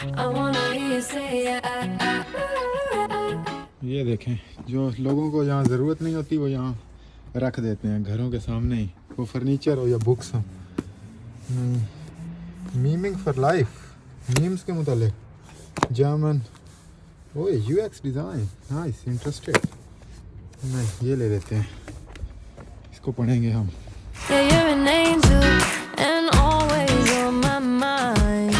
I wanna hear you say ये देखें, जो लोगों को यहाँ ज़रूरत नहीं होती वो यहाँ रख देते हैं घरों के सामने ही, वो फर्नीचर हो या बुक्स हो। मीमिंग फॉर लाइफ, मीम्स के मुतालिक जर्मन। ओ यूएक्स डिज़ाइन, नाइस, इंटरेस्टेड। नहीं, ये ले लेते हैं, इसको पढ़ेंगे हम। Yeah, you're an angel and always on my mind.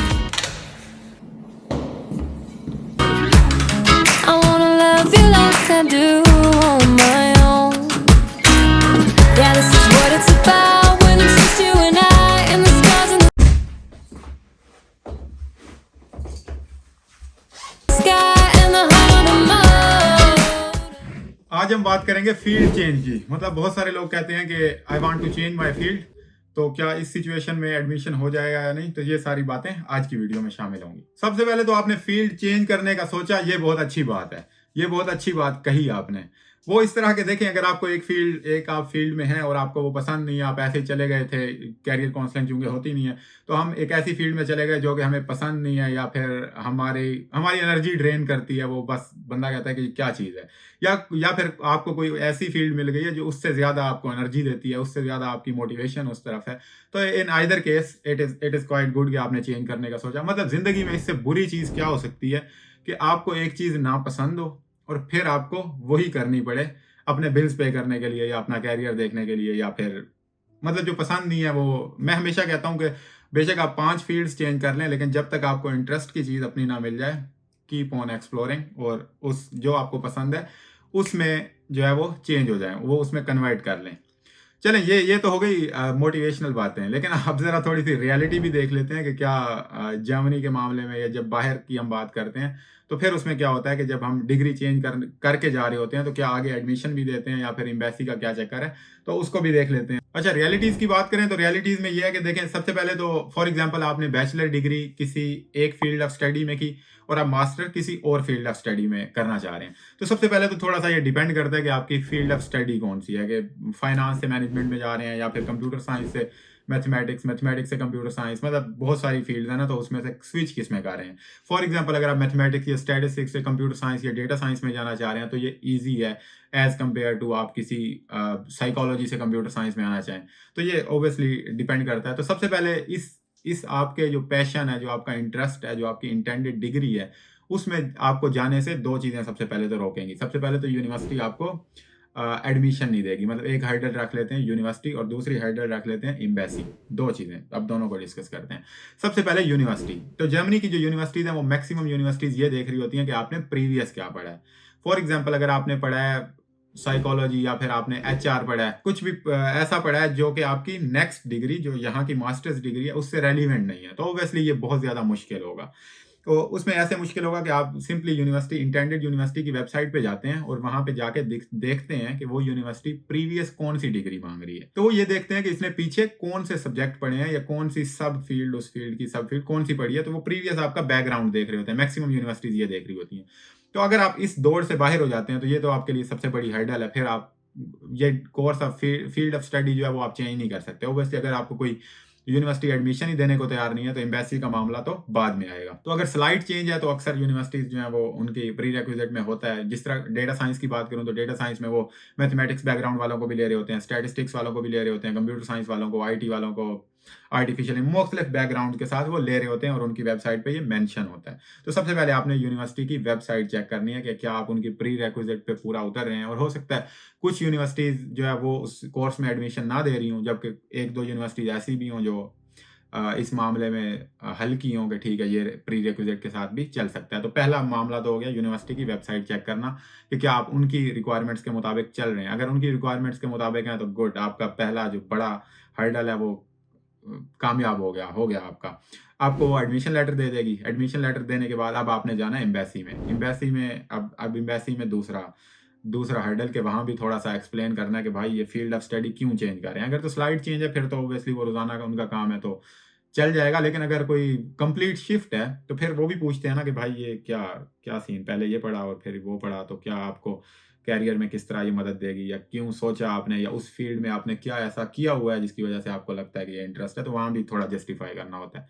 I wanna love you like I do on my own. Yeah, this is what it's about when it's just you and I and the stars in the sky and the heart of mine. आज हम बात करेंगे field change की। मतलब बहुत सारे लोग कहते हैं कि I want to change my field, तो क्या इस सिचुएशन में एडमिशन हो जाएगा या नहीं। तो ये सारी बातें आज की वीडियो में शामिल होंगी। सबसे पहले तो आपने फील्ड चेंज करने का सोचा, ये बहुत अच्छी बात है, ये बहुत अच्छी बात कही आपने। वो इस तरह के देखें, अगर आपको एक आप फील्ड में हैं और आपको वो पसंद नहीं है, आप ऐसे ही चले गए थे, कैरियर काउंसलिंग चूंकि होती नहीं है, तो हम एक ऐसी फील्ड में चले गए जो कि हमें पसंद नहीं है, या फिर हमारी एनर्जी ड्रेन करती है, वो बस बंदा कहता है कि क्या चीज़ है, या फिर आपको कोई ऐसी फील्ड मिल गई है जो उससे ज़्यादा आपको एनर्जी देती है, उससे ज़्यादा आपकी मोटिवेशन उस तरफ है। तो in either case it is quite good कि आपने चेंज करने का सोचा। मतलब ज़िंदगी में इससे बुरी चीज़ क्या हो सकती है कि आपको एक चीज़ ना पसंद हो और फिर आपको वही करनी पड़े अपने बिल्स पे करने के लिए, या अपना कैरियर देखने के लिए, या फिर मतलब जो पसंद नहीं है वो। मैं हमेशा कहता हूँ कि बेशक आप 5 फील्ड्स चेंज कर लें, लेकिन जब तक आपको इंटरेस्ट की चीज़ अपनी ना मिल जाए, कीप ऑन एक्सप्लोरिंग, और उस जो आपको पसंद है उसमें जो है वो चेंज हो जाए, वो उसमें कन्वर्ट कर लें। चलें, ये तो हो गई मोटिवेशनल बातें, लेकिन अब ज़रा थोड़ी सी रियलिटी भी देख लेते हैं कि क्या जर्मनी के मामले में, या जब बाहर की हम बात करते हैं तो फिर उसमें क्या होता है कि जब हम डिग्री चेंज करके जा रहे होते हैं तो क्या आगे एडमिशन भी देते हैं, या फिर एम्बेसी का क्या चक्कर है, तो उसको भी देख लेते हैं। अच्छा, रियलिटीज़ की बात करें तो रियलिटीज़ में ये है कि देखें, सबसे पहले तो फॉर एग्जांपल आपने बैचलर डिग्री किसी एक फील्ड ऑफ स्टडी में की और आप मास्टर किसी और फील्ड ऑफ स्टडी में करना चाह रहे हैं। तो सबसे पहले तो थोड़ा सा ये डिपेंड करता है कि आपकी फील्ड ऑफ स्टडी कौन सी है, कि फाइनेंस से मैनेजमेंट में जा रहे हैं, या फिर कंप्यूटर साइंस से मैथमेटिक्स से कंप्यूटर साइंस, मतलब बहुत सारी फील्ड है ना, तो उसमें से स्विच किस में कर रहे हैं। फॉर एग्जांपल अगर आप मैथमेटिक्स या स्टैटिस्टिक्स से कंप्यूटर साइंस या डेटा साइंस में जाना चाह रहे हैं तो ये ईजी है एज कम्पेयर टू आप किसी साइकोलॉजी से कंप्यूटर साइंस में आना चाहें। तो ये ऑब्वियसली डिपेंड करता है। तो सबसे पहले इस आपके जो पैशन है, जो आपका इंटरेस्ट है, जो आपकी इंटेंडेड डिग्री है, उसमें आपको जाने से 2 चीज़ें सबसे पहले तो रोकेंगी। सबसे पहले तो यूनिवर्सिटी आपको एडमिशन नहीं देगी। मतलब एक हर्डल रख लेते हैं यूनिवर्सिटी और दूसरी हर्डल रख लेते हैं एम्बेसी। 2 चीज़ें, अब दोनों को डिस्कस करते हैं। सबसे पहले यूनिवर्सिटी। तो जर्मनी की जो यूनिवर्सिटीज़ हैं वो मैक्सिमम यूनिवर्सिटीज़ ये देख रही होती हैं कि आपने प्रीवियस क्या पढ़ा है। फॉर एग्जाम्पल अगर आपने पढ़ा है साइकोलॉजी, या फिर आपने HR पढ़ा है, कुछ भी ऐसा पढ़ा है जो कि आपकी नेक्स्ट डिग्री, जो यहाँ की मास्टर्स डिग्री है, उससे रेलिवेंट नहीं है, तो ऑब्वियसली ये बहुत ज़्यादा मुश्किल होगा। तो उसमें ऐसे मुश्किल होगा कि आप सिंपली यूनिवर्सिटी, इंटेंडेड यूनिवर्सिटी की वेबसाइट पे जाते हैं और वहाँ पे जाके देखते हैं कि वो यूनिवर्सिटी प्रीवियस कौन सी डिग्री मांग रही है। तो वो ये देखते हैं कि इसने पीछे कौन से सब्जेक्ट पढ़े हैं, या कौन सी सब फील्ड, उस फील्ड की सब फील्ड कौन सी पढ़ी है, तो वो प्रीवियस आपका बैकग्राउंड देख रहे होते हैं। मैक्सिमम यूनिवर्सिटीज ये देख रही होती हैं। तो अगर आप इस दौड़ से बाहर हो जाते हैं तो ये तो आपके लिए सबसे बड़ी हर्डल है। फिर आप ये course of field of study जो है वो आप चेंज नहीं कर सकते। ओबियसली अगर आपको कोई यूनिवर्सिटी एडमिशन ही देने को तैयार नहीं है तो एम्बेसी का मामला तो बाद में आएगा। तो अगर स्लाइड चेंज है तो अक्सर यूनिवर्सिटीज जो है वो उनकी प्री रिक्विजिट में होता है। जिस तरह डेटा साइंस की बात करूं तो डेटा साइंस में वो मैथमेटिक्स बैकग्राउंड वालों को भी ले रहे होते हैं, स्टैटिस्टिक्स वालों को भी ले रहे होते हैं, कंप्यूटर साइंस वालों को, IT वालों को, आर्टिफिशियल मुख्तलिफ बैकग्राउंड के साथ वो ले रहे होते हैं, और उनकी वेबसाइट पे ये मेंशन होता है। तो सबसे पहले आपने यूनिवर्सिटी की वेबसाइट चेक करनी है कि क्या आप उनकी प्री रिक्विजिट पे पूरा उतर रहे हैं। और हो सकता है कुछ यूनिवर्सिटीज जो है वो उस कोर्स में एडमिशन ना दे रही हूँ, जबकि 1-2 यूनिवर्सिटीज ऐसी भी हों जो इस मामले में हल्की हों कि ठीक है ये प्री रिक्विजिट के साथ भी चल सकता है। तो पहला मामला तो हो गया यूनिवर्सिटी की वेबसाइट चेक करना कि क्या आप उनकी रिक्वायरमेंट्स के मुताबिक चल रहे हैं। अगर उनकी रिक्वायरमेंट्स के मुताबिक हैं तो गुड, आपका पहला जो बड़ा हर्डल है वो कामयाब हो गया आपका। आपको वो एडमिशन लेटर दे देगी। एडमिशन लेटर देने के बाद अब आपने जाना है एम्बेसी में। अब एम्बेसी में दूसरा हर्डल के वहाँ भी थोड़ा सा एक्सप्लेन करना है कि भाई ये फील्ड ऑफ स्टडी क्यों चेंज कर रहे हैं। अगर तो स्लाइड चेंज है फिर तो ऑब्वियसली वो रोजाना का उनका काम है तो चल जाएगा, लेकिन अगर कोई कंप्लीट शिफ्ट है तो फिर वो भी पूछते हैं ना कि भाई ये क्या क्या सीन, पहले ये पढ़ा और फिर वो पढ़ा, तो क्या आपको कैरियर में किस तरह ये मदद देगी, या क्यों सोचा आपने, या उस फील्ड में आपने क्या ऐसा किया हुआ है जिसकी वजह से आपको लगता है कि ये इंटरेस्ट है। तो वहाँ भी थोड़ा जस्टिफाई करना होता है।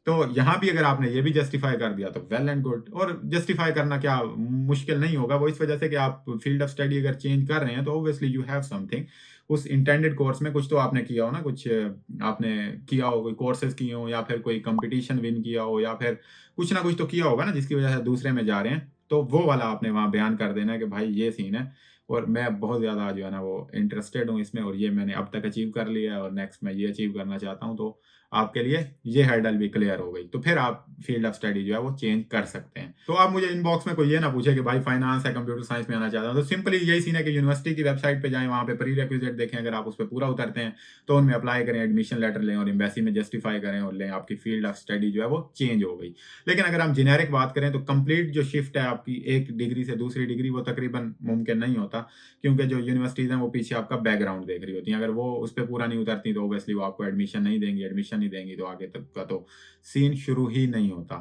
तो यहाँ भी अगर आपने ये भी जस्टिफाई कर दिया तो वेल एंड गुड। और जस्टिफाई करना क्या मुश्किल नहीं होगा, वो इस वजह से कि आप फील्ड ऑफ स्टडी अगर चेंज कर रहे हैं तो ऑब्वियसली यू हैव समथिंग, उस इंटेंडेड कोर्स में कुछ तो आपने किया हो ना, कुछ आपने किया हो, कोई कोर्सेज किए हो या फिर कोई कंपटीशन विन किया हो या फिर कुछ ना कुछ तो किया होगा ना जिसकी वजह से दूसरे में जा रहे हैं। तो वो वाला आपने वहाँ बयान कर देना है कि भाई ये सीन है और मैं बहुत ज़्यादा जो है ना वो इंटरेस्टेड हूँ इसमें, और ये मैंने अब तक अचीव कर लिया है और नेक्स्ट मैं ये अचीव करना चाहता हूँ। तो आपके लिए ये हर्डल भी क्लियर हो गई, तो फिर आप फील्ड ऑफ स्टडी जो है वो चेंज कर सकते हैं। तो आप मुझे इनबॉक्स में कोई ये ना पूछे कि भाई फाइनेंस या कंप्यूटर साइंस में आना चाहता हूँ, तो सिंपली यही सीन है कि यूनिवर्सिटी की वेबसाइट पे जाएं, वहाँ पे प्री रिक्विजिट देखें, अगर आप उस पर पूरा उतरते हैं तो उनमें अप्लाई करें, एडमिशन लेटर लें और एम्बेसी में जस्टिफाई करें और लें, आपकी फील्ड ऑफ स्टडी जो है वो चेंज हो गई। लेकिन अगर हम जेनेरिक बात करें तो कंप्लीट जो शिफ्ट है आपकी एक डिग्री से दूसरी डिग्री, वो तकरीबन मुमकिन नहीं होता, क्योंकि जो यूनिवर्सिटीज़ हैं वो पीछे आपका बैकग्राउंड देख रही होती हैं। अगर वो उस पर पूरा नहीं उतरती तो ऑब्वियसली वो आपको एडमिशन नहीं देंगी, एडमिशन नहीं देंगी तो आगे तक का तो सीन शुरू ही नहीं होता।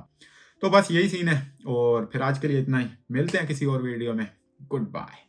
तो बस यही सीन है, और फिर आज के लिए इतना ही, मिलते हैं किसी और वीडियो में। Good bye.